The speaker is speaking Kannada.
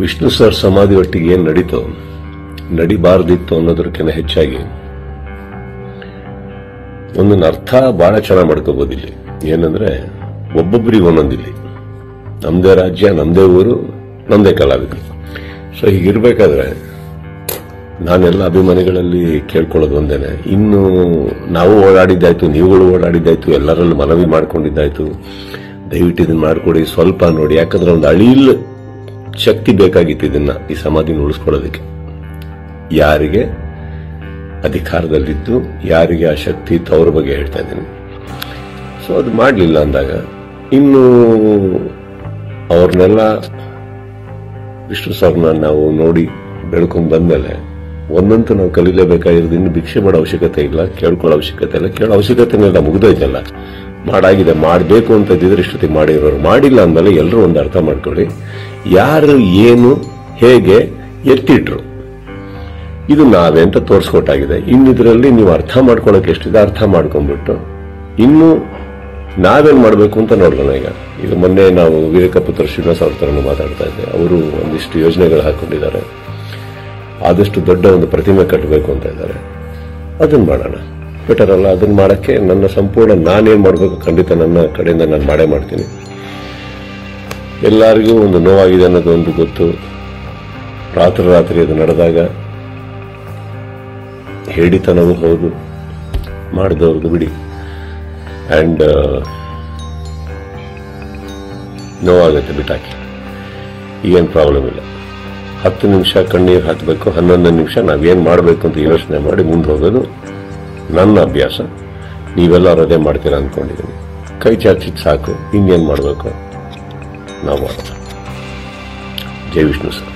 ವಿಷ್ಣು ಸರ್ ಸಮಾಧಿ ಒಟ್ಟಿಗೆ ಏನ್ ನಡೀತೋ ನಡಿಬಾರ್ದಿತ್ತು ಅನ್ನೋದಕ್ಕಿಂತ ಹೆಚ್ಚಾಗಿ ಒಂದೊಂದು ಅರ್ಥ ಬಹಳ ಚೆನ್ನಾಗಿ ಮಾಡ್ಕೋಬಹುದು ಇಲ್ಲಿ. ಏನಂದ್ರೆ ಒಬ್ಬೊಬ್ಬರಿಗೆ ಒಂದೊಂದಿಲ್ಲಿ ನಮ್ದೇ ರಾಜ್ಯ, ನಮ್ದೇ ಊರು, ನಮ್ದೇ ಕಲಾವಿದರು. ಸೊ ಹೀಗಿರ್ಬೇಕಾದ್ರೆ ನಾನೆಲ್ಲ ಅಭಿಮಾನಿಗಳಲ್ಲಿ ಕೇಳ್ಕೊಳ್ಳೋದು ಒಂದೇನೆ, ಇನ್ನು ನಾವು ಓಡಾಡಿದ್ದಾಯ್ತು, ನೀವುಗಳು ಓಡಾಡಿದ್ದಾಯ್ತು, ಎಲ್ಲರಲ್ಲೂ ಮನವಿ ಮಾಡ್ಕೊಂಡಿದ್ದಾಯ್ತು, ದಯವಿಟ್ಟು ಇದನ್ನ ಮಾಡ್ಕೊಡಿ, ಸ್ವಲ್ಪ ನೋಡಿ. ಯಾಕಂದ್ರೆ ಒಂದು ಅಳಿಲ್ ಶಕ್ತಿ ಬೇಕಾಗಿತ್ತು ಇದನ್ನ, ಈ ಸಮಾಧಿನ ಉಳಿಸ್ಕೊಳ್ಳೋದಕ್ಕೆ. ಯಾರಿಗೆ ಅಧಿಕಾರದಲ್ಲಿದ್ದು ಯಾರಿಗೆ ಆ ಶಕ್ತಿ ಇತ್ತು ಅವ್ರ ಬಗ್ಗೆ ಹೇಳ್ತಾ ಇದ್ದೀನಿ. ಸೊ ಅದು ಮಾಡಲಿಲ್ಲ ಅಂದಾಗ ಇನ್ನು ಅವ್ರನ್ನೆಲ್ಲ ವಿಷ್ಣು ಸರ್ನ ನಾವು ನೋಡಿ ಬೆಳ್ಕೊಂಡ್ ಬಂದ್ಮೇಲೆ ಒಂದಂತೂ ನಾವು ಕಲೀಲೇಬೇಕಾಗಿರೋದು, ಇನ್ನು ಭಿಕ್ಷೆ ಮಾಡೋ ಅವಶ್ಯಕತೆ ಇಲ್ಲ, ಕೇಳ್ಕೊಳ್ಳೋ ಅವಶ್ಯಕತೆ ಇಲ್ಲ, ಕೇಳೋ ಅವಶ್ಯಕತೆನೆಲ್ಲ ಮುಗ್ದೋಯ್ತಲ್ಲ. ಮಾಡಾಗಿದೆ, ಮಾಡಬೇಕು ಅಂತ ಇದ್ದಿದ್ರೆ ಇಷ್ಟೊತ್ತಿಗೆ ಮಾಡಿರೋರು. ಮಾಡಿಲ್ಲ ಅಂದಮೇಲೆ ಎಲ್ಲರೂ ಒಂದು ಅರ್ಥ ಮಾಡ್ಕೊಳ್ಳಿ, ಯಾರು ಏನು ಹೇಗೆ ಎತ್ತಿಟ್ರು ಇದು ನಾವೇ ಅಂತ ತೋರಿಸ್ಕೊಟ್ಟಾಗಿದೆ. ಇನ್ನಿದ್ರಲ್ಲಿ ನೀವು ಅರ್ಥ ಮಾಡ್ಕೊಳಕ್ಕೆ ಎಷ್ಟಿದೆ ಅರ್ಥ ಮಾಡ್ಕೊಂಡ್ಬಿಟ್ಟು ಇನ್ನು ನಾವೇನ್ ಮಾಡಬೇಕು ಅಂತ ನೋಡೋಣ. ಈಗ ಮೊನ್ನೆ ನಾವು ವೀರಕಪುತ್ರ ಶ್ರೀನಿವಾಸ ಅವ್ರ ತರ ಮಾತಾಡ್ತಾ ಇದ್ದೆ. ಅವರು ಒಂದಿಷ್ಟು ಯೋಜನೆಗಳು ಹಾಕೊಂಡಿದ್ದಾರೆ, ಆದಷ್ಟು ದೊಡ್ಡ ಒಂದು ಪ್ರತಿಮೆ ಕಟ್ಟಬೇಕು ಅಂತ ಇದ್ದಾರೆ. ಅದನ್ನ ಮಾಡೋಣ, ಬೆಟರ್ ಅಲ್ಲ? ಅದನ್ನ ಮಾಡಕ್ಕೆ ನನ್ನ ಸಂಪೂರ್ಣ ನಾನೇನ್ ಮಾಡಬೇಕು ಖಂಡಿತ ನನ್ನ ಕಡೆಯಿಂದ ನಾನು ಮಾಡೇ ಮಾಡ್ತೀನಿ. ಎಲ್ಲರಿಗೂ ಒಂದು ನೋವಾಗಿದೆ ಅನ್ನೋದು ಒಂದು ಗೊತ್ತು. ರಾತ್ರಿ ಅದು ನಡೆದಾಗ ಹೇಳಿತನವೂ ಹೌದು, ಮಾಡಿದವ್ರದ್ದು ಬಿಡಿ. ಅಂಡ್ ನೋವಾಗುತ್ತೆ, ಬಿಟ್ಟಾಕಿ, ಈಗೇನು ಪ್ರಾಬ್ಲಮ್ ಇಲ್ಲ. 10 ನಿಮಿಷ ಕಣ್ಣೀರು ಹಾಕಬೇಕು, 11 ನಿಮಿಷ ನಾವೇನು ಮಾಡಬೇಕು ಅಂತ ಯೋಚನೆ ಮಾಡಿ ಮುಂದೆ ಹೋಗೋದು ನನ್ನ ಅಭ್ಯಾಸ. ನೀವೆಲ್ಲರೂ ಅದೇ ಮಾಡ್ತೀರಾ ಅಂದ್ಕೊಂಡಿದ್ದೀನಿ. ಕೈ ಚಾಚಿದ್ ಸಾಕು, ಇನ್ನೇನು ಮಾಡಬೇಕು ನಾವು ಮಾಡೋಣ. ಜೈ ವಿಷ್ಣು ಸರ್.